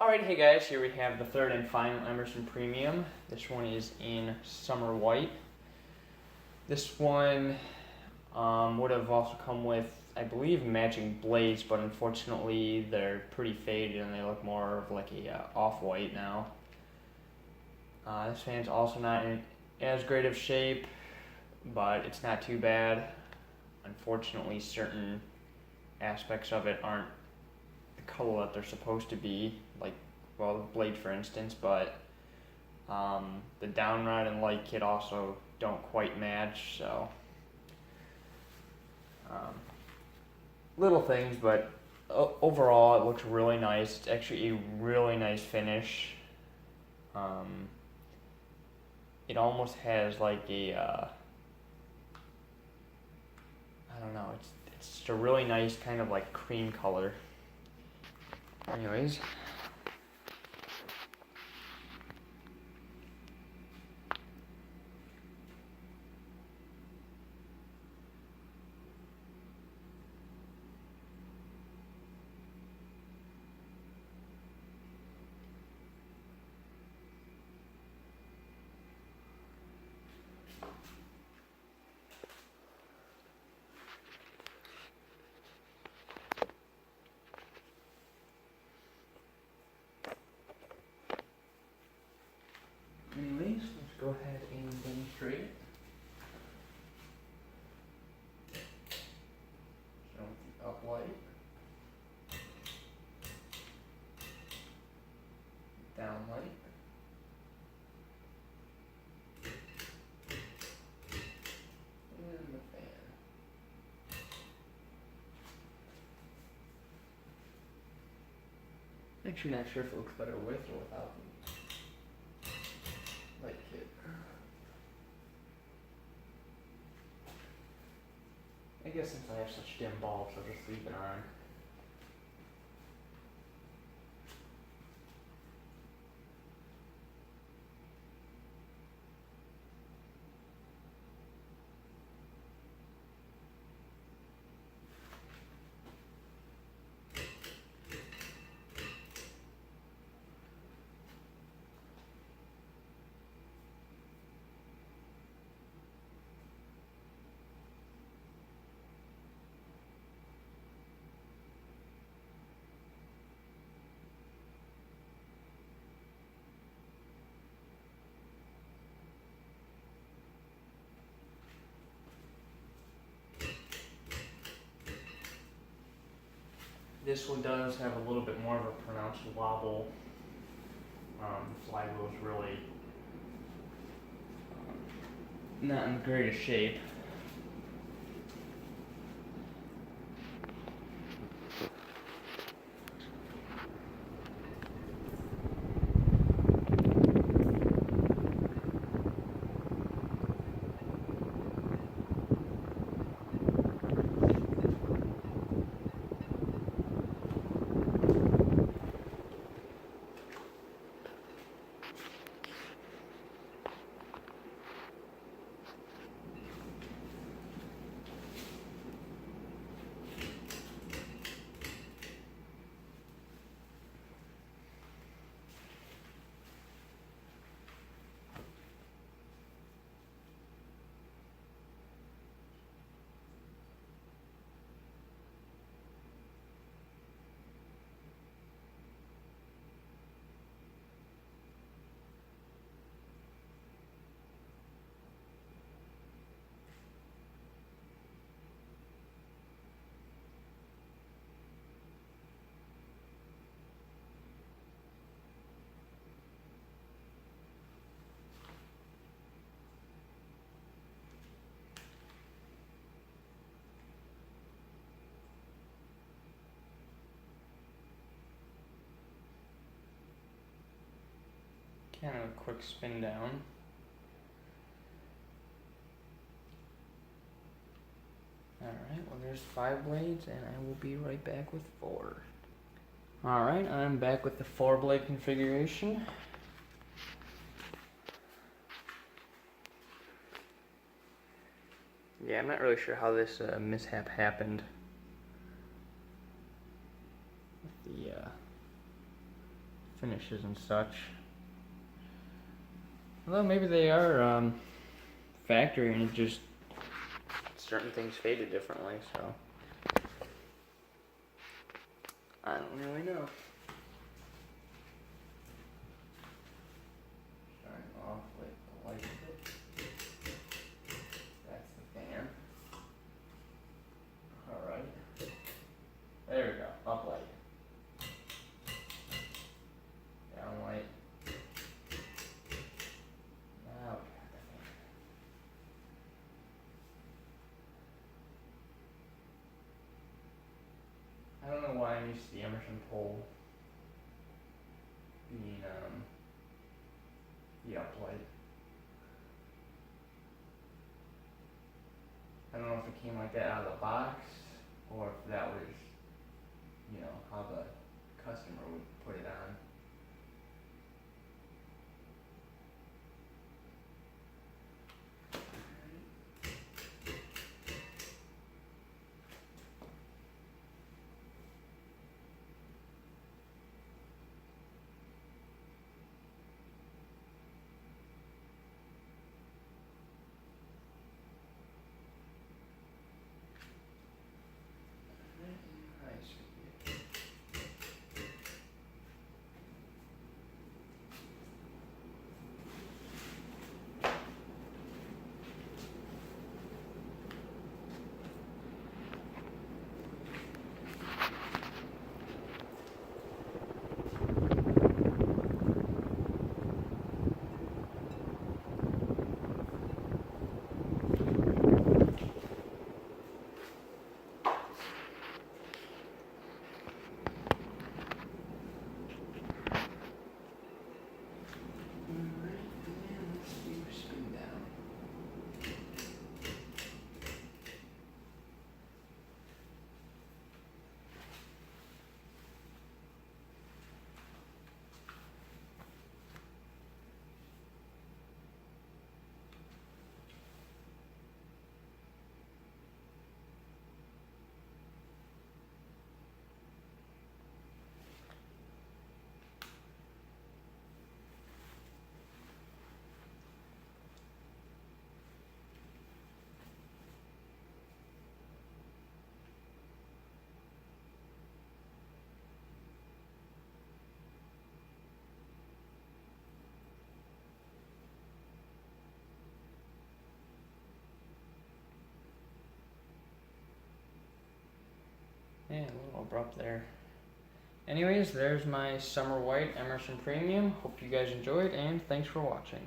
Alright, hey guys, here we have the third and final Emerson Premium. This one is in Summer White. This one would have also come with, I believe, matching blades, but unfortunately they're pretty faded and they look more of like a off-white now. This fan's also not in as great of shape, but it's not too bad. Unfortunately, certain aspects of it aren't the color that they're supposed to be, like, well, the blade for instance, but the downrod and light kit also don't quite match, so little things, but overall it looks really nice. It's actually a really nice finish. It almost has like a I don't know, it's just a really nice kind of like cream color. Anyways, let's go ahead and demonstrate it. So the up light, down light, and the fan. Actually, not sure if it looks better with or without the light kit. I guess since I have such dim bulbs, I'll just leave it on. This one does have a little bit more of a pronounced wobble. The flywheel is really not in the greatest shape. Kind of a quick spin down. Alright, well there's 5 blades and I will be right back with 4. Alright, I'm back with the 4 blade configuration. Yeah, I'm not really sure how this mishap happened. The finishes and such. Although maybe they are factory and it just certain things faded differently, so I don't really know. Starting off with the light switch. That's the fan. Alright. There we go. Up light. Down light. Now we got the fan. I don't know why I'm used to the Emerson pole being the uplight. I don't know if it came like that out of the box or if that was, you know, how the customer would put it on. Nice. Yeah, a little abrupt there. Anyways, there's my Summer White Emerson Premium. Hope you guys enjoyed, and thanks for watching.